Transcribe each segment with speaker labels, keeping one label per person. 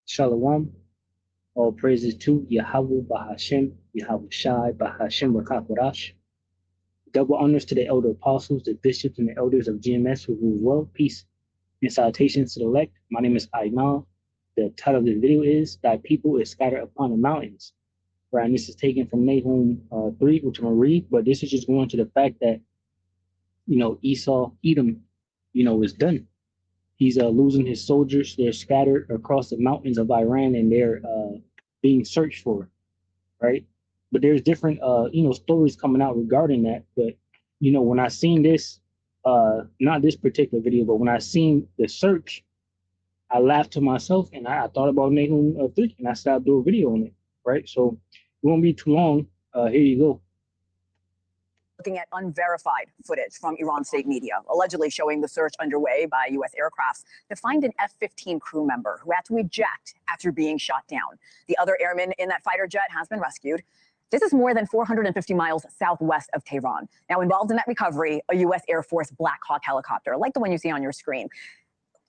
Speaker 1: Shalom. All praises to Yahweh Bahashem, Yahweh Shai, Bahashem Rakakwarash. Double honors to the elder apostles, the bishops, and the elders of GMS who rule well. Peace and salutations to the elect. My name is Ainan. The title of the video is Thy People is Scattered Upon the Mountains. Right, and this is taken from Nahum 3, which I'm going to read, but this is just going to the fact that, Esau, Edom, is done. He's losing his soldiers. They're scattered across the mountains of Iran, and they're being searched for, right? But there's different, stories coming out regarding that. But when I seen this, not this particular video, but when I seen the search, I laughed to myself, and I thought about Nahum 3, and I started doing a video on it, right? So it won't be too long. Here you go.
Speaker 2: Looking at unverified footage from Iran state media, allegedly showing the search underway by U.S. aircrafts to find an F-15 crew member who had to eject after being shot down. The other airman in that fighter jet has been rescued. This is more than 450 miles southwest of Tehran. Now, involved in that recovery, a U.S. Air Force Black Hawk helicopter, like the one you see on your screen.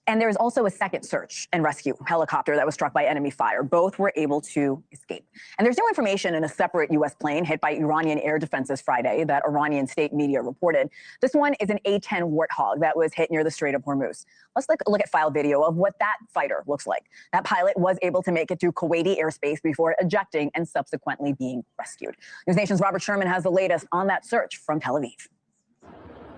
Speaker 2: And there's also a second search and rescue helicopter that was struck by enemy fire. Both were able to escape. And there's new information in a separate U.S. plane hit by Iranian air defenses Friday that Iranian state media reported. This one is an A-10 Warthog that was hit near the Strait of Hormuz. Let's look at file video of what that fighter looks like. That pilot was able to make it through Kuwaiti airspace before ejecting and subsequently being rescued. News Nation's Robert Sherman has the latest on that search from Tel Aviv.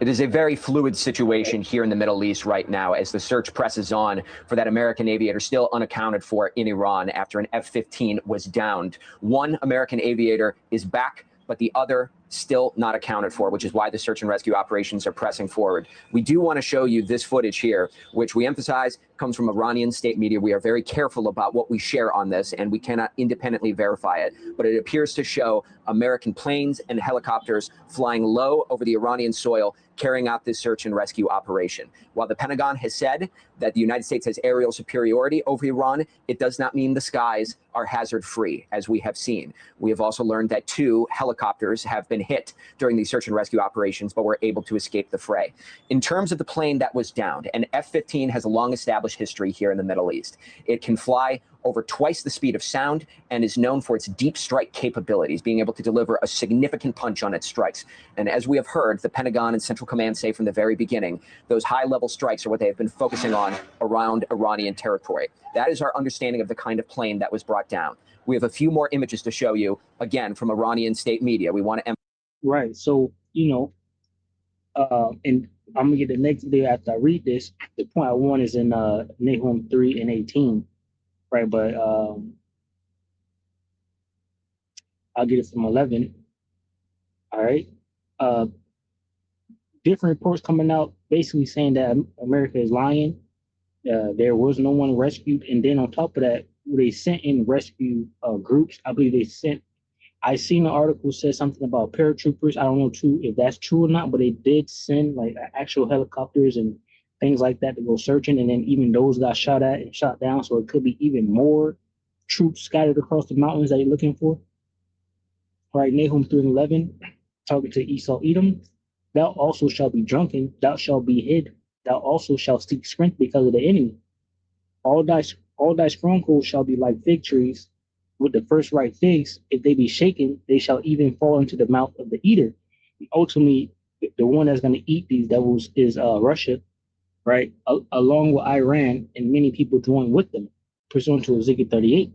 Speaker 3: It is a very fluid situation here in the Middle East right now as the search presses on for that American aviator still unaccounted for in Iran after an F-15 was downed. One American aviator is back, but the other still not accounted for, which is why the search and rescue operations are pressing forward. We do want to show you this footage here, which we emphasize comes from Iranian state media. We are very careful about what we share on this, and we cannot independently verify it. But it appears to show American planes and helicopters flying low over the Iranian soil, carrying out this search and rescue operation. While the Pentagon has said that the United States has aerial superiority over Iran, it does not mean the skies are hazard-free, as we have seen. We have also learned that 2 helicopters have been hit during these search and rescue operations, but were able to escape the fray. In terms of the plane that was downed, an F-15 has a long-established history here in the Middle East. It can fly over twice the speed of sound and is known for its deep strike capabilities, being able to deliver a significant punch on its strikes. And as we have heard, the Pentagon and Central Command say from the very beginning, those high-level strikes are what they have been focusing on around Iranian territory. That is our understanding of the kind of plane that was brought down. We have a few more images to show you, again, from Iranian state media. We want to...
Speaker 1: Right. So, and I'm going to get the next video after I read this. The point I want is in Nahum 3 and 18. Right, but I'll get it from 11. All right. Different reports coming out basically saying that America is lying. There was no one rescued. And then on top of that, they sent in rescue groups. I believe I seen an article said something about paratroopers. I don't know if that's true or not, but they did send like actual helicopters and things like that to go searching, and then even those got shot at and shot down. So it could be even more troops scattered across the mountains that you're looking for. Right, Nahum 3:11, talking to Esau, Edom, thou also shalt be drunken, thou shalt be hid, thou also shalt seek strength because of the enemy. All thy strongholds shall be like fig trees with the first ripe figs. If they be shaken, they shall even fall into the mouth of the eater. And ultimately, the one that's going to eat these devils is Russia. Right, along with Iran, and many people join with them, pursuant to Ezekiel 38.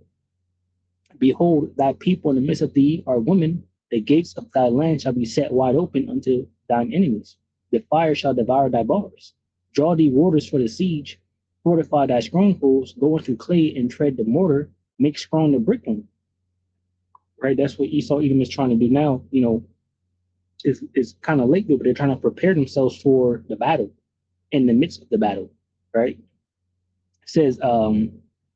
Speaker 1: Behold, thy people in the midst of thee are women. The gates of thy land shall be set wide open unto thine enemies. The fire shall devour thy bars. Draw thee waters for the siege. Fortify thy strongholds. Go into clay and tread the mortar. Make strong the bricklaying. Right, that's what Esau Edom is trying to do now. It's kind of late, but they're trying to prepare themselves for the battle. In the midst of the battle, right? It says,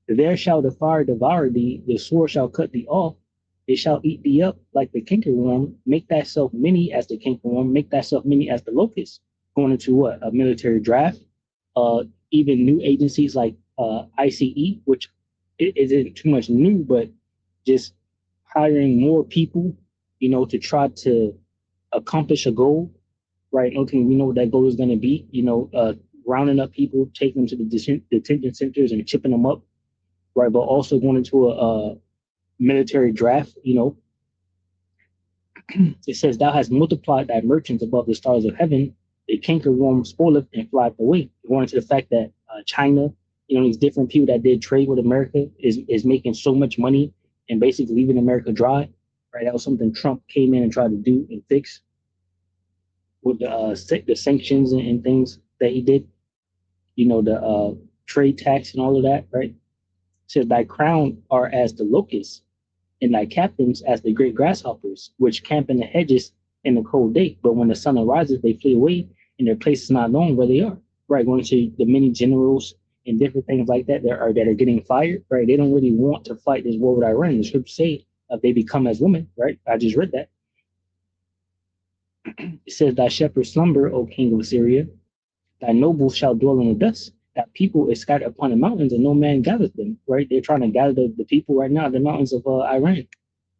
Speaker 1: there shall the fire devour thee, the sword shall cut thee off, it shall eat thee up like the cankerworm. Make thyself many as the cankerworm, make thyself many as the locust. Going into what? A military draft. Even new agencies like ICE, which it isn't too much new, but just hiring more people, to try to accomplish a goal. Right, okay, we know what that goal is going to be, rounding up people, taking them to the detention centers and chipping them up, right? But also going into a military draft, it says, "Thou hast multiplied thy merchants above the stars of heaven. They canker worm spoileth and flieth away." Going to the fact that China, these different people that did trade with America is making so much money and basically leaving America dry, right? That was something Trump came in and tried to do and fix with the sanctions and things that he did. The trade tax and all of that, right? It says, "Thy crown are as the locusts, and thy captains as the great grasshoppers, which camp in the hedges in the cold day. But when the sun arises, they flee away, and their place is not known where they are." Right, going to the many generals and different things like that that are getting fired. Right, they don't really want to fight this war with Iran. The scriptures say they become as women. Right, I just read that. It says, "Thy shepherds slumber, O king of Assyria. Thy nobles shall dwell in the dust. That people is scattered upon the mountains, and no man gathers them." Right, they're trying to gather the people right now at the mountains of Iran.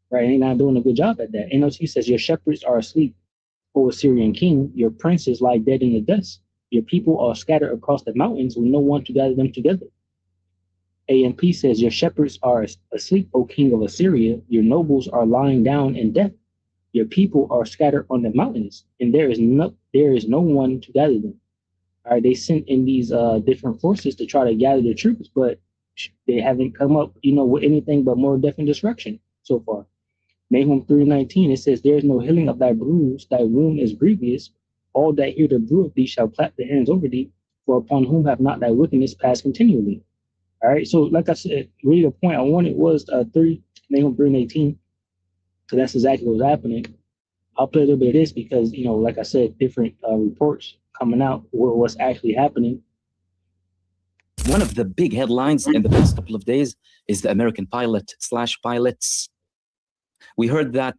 Speaker 1: Right, and they're not doing a good job at that. NLT says, "Your shepherds are asleep, O Assyrian king. Your princes lie dead in the dust. Your people are scattered across the mountains with no one to gather them together." AMP says, "Your shepherds are asleep, O king of Assyria. Your nobles are lying down in death. Your people are scattered on the mountains, and there is no one to gather them." All right, they sent in these different forces to try to gather the troops, but they haven't come up, with anything but more death and destruction so far. Nahum 3:19, it says, "There is no healing of thy bruise, thy wound is grievous. All that hear the brew of thee shall clap their hands over thee, for upon whom have not thy wickedness passed continually." All right, so like I said, really the point I wanted was Nahum 3:18. So that's exactly what's happening. I'll play a little bit of this because, like I said, different reports coming out what's actually happening.
Speaker 4: One of the big headlines in the past couple of days is the American pilot/pilots. We heard that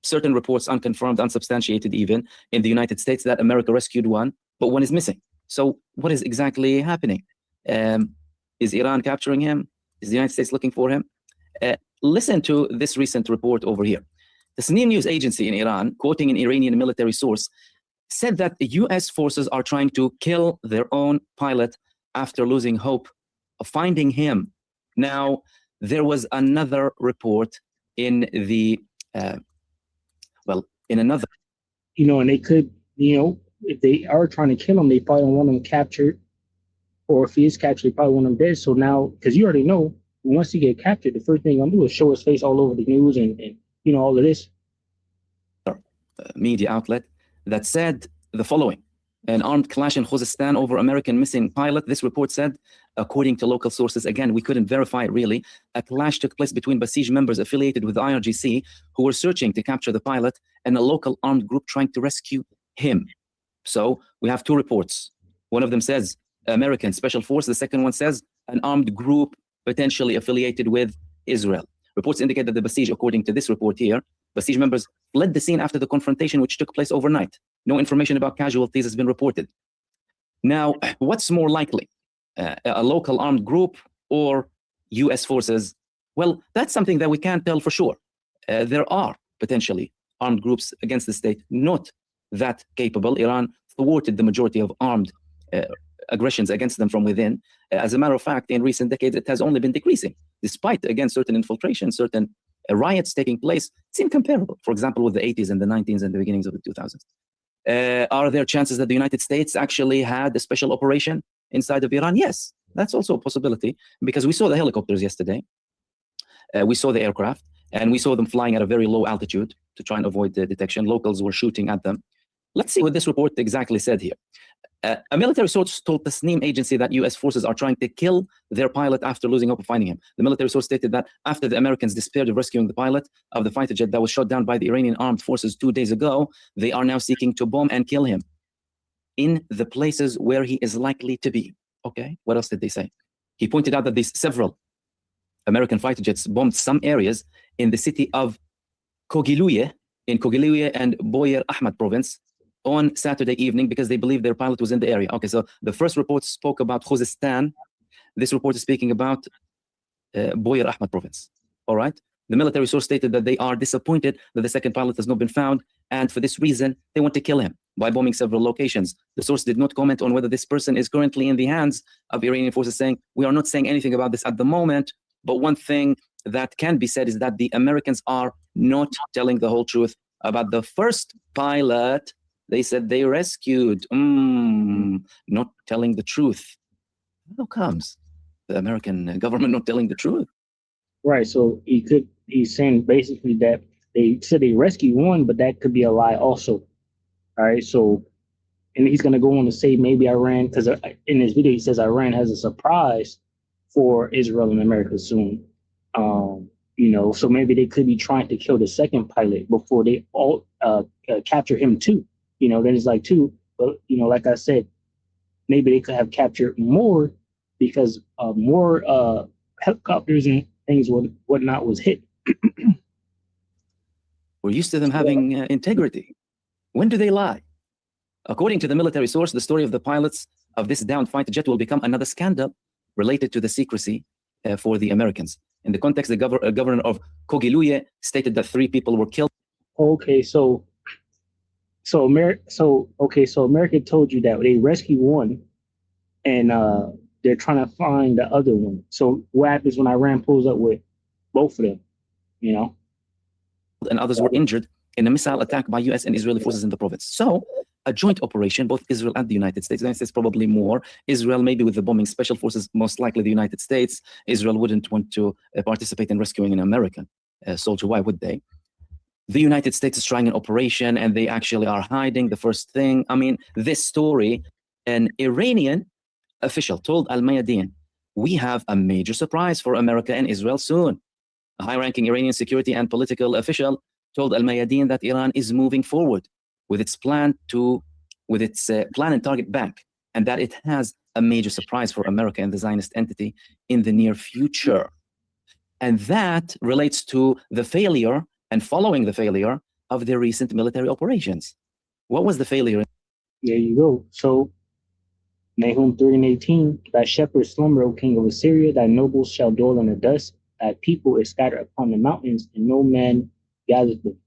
Speaker 4: certain reports, unconfirmed, unsubstantiated even, in the United States, that America rescued one, but one is missing. So what is exactly happening? Is Iran capturing him? Is the United States looking for him? Listen to this recent report over here. The Tasnim news agency in Iran, quoting an Iranian military source, said that the US forces are trying to kill their own pilot after losing hope of finding him. Now, there was another report in the, in another.
Speaker 1: And they could, if they are trying to kill him, they probably don't want him captured. Or if he is captured, they probably want him dead. So now, because you already know, once he get captured, the first thing I'm going to do is show his face all over the news and all of this.
Speaker 4: Media outlet that said the following: an armed clash in Khuzestan over American missing pilot. This report said, according to local sources, again, we couldn't verify it really, a clash took place between Basij members affiliated with the IRGC who were searching to capture the pilot and a local armed group trying to rescue him. So we have two reports. One of them says American Special Force. The second one says an armed group potentially affiliated with Israel. Reports indicate that the Basij, according to this report here, Basij members fled the scene after the confrontation, which took place overnight. No information about casualties has been reported. Now, what's more likely? A local armed group or US forces? Well, that's something that we can't tell for sure. There are potentially armed groups against the state, not that capable. Iran thwarted the majority of armed aggressions against them from within. As a matter of fact, in recent decades, it has only been decreasing, despite, again, certain infiltration, certain riots taking place. It seemed comparable, for example, with the 80s and the 90s and the beginnings of the 2000s. Are there chances that the United States actually had a special operation inside of Iran? Yes, that's also a possibility, because we saw the helicopters yesterday. We saw the aircraft, and we saw them flying at a very low altitude to try and avoid the detection. Locals were shooting at them. Let's see what this report exactly said here. A military source told the Tasnim agency that US forces are trying to kill their pilot after losing hope of finding him. The military source stated that after the Americans despaired of rescuing the pilot of the fighter jet that was shot down by the Iranian armed forces 2 days ago, they are now seeking to bomb and kill him in the places where he is likely to be. Okay, what else did they say? He pointed out that these several American fighter jets bombed some areas in the city of Kogiluye, and Boyer Ahmad province, on Saturday evening because they believed their pilot was in the area. Okay, so the first report spoke about Khuzestan. This report is speaking about Boyer Ahmad province. All right. The military source stated that they are disappointed that the second pilot has not been found, and for this reason, they want to kill him. by bombing several locations. The source did not comment on whether this person is currently in the hands of Iranian forces, saying, we are not saying anything about this at the moment, but one thing that can be said is that the Americans are not telling the whole truth about the first pilot they said they rescued. Not telling the truth. How comes the American government not telling the truth?
Speaker 1: Right. So he's saying basically that they said they rescued one, but that could be a lie also. All right. So, and he's going to go on to say maybe Iran, because in this video, he says Iran has a surprise for Israel and America soon. So maybe they could be trying to kill the second pilot before they all capture him too. Then it's like two, but like I said, maybe they could have captured more because more helicopters and things whatnot was hit.
Speaker 4: We're used to them having integrity. When do they lie? According to the military source, the story of the pilots of this downed fighter jet will become another scandal related to the secrecy for the Americans. In the context, the governor of Kogiluye stated that 3 people were killed.
Speaker 1: Okay, so America told you that they rescued one, and they're trying to find the other one. So what happens when Iran pulls up with both of them?
Speaker 4: And others were injured in a missile attack by U.S. and Israeli forces in the province. So a joint operation, both Israel and the United States. The United States probably more. Israel maybe with the bombing special forces, most likely the United States. Israel wouldn't want to participate in rescuing an American soldier. Why would they? The United States is trying an operation and they actually are hiding the first thing. I mean, this story, an Iranian official told Al Mayadeen, we have a major surprise for America and Israel soon. A high-ranking Iranian security and political official told Al Mayadeen that Iran is moving forward with its plan and target back, and that it has a major surprise for America and the Zionist entity in the near future. And that relates to the failure and following the failure of their recent military operations. What was the failure?
Speaker 1: There you go. So, Nahum 3:18, thy shepherds slumber, O king of Assyria, thy nobles shall dwell in the dust, thy people is scattered upon the mountains, and no man gathers them.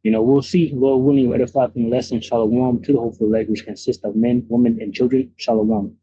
Speaker 1: We'll see, Lord willing, edify from the lesson, Shalom, to the hopeful elect, which consists of men, women, and children, Shalom.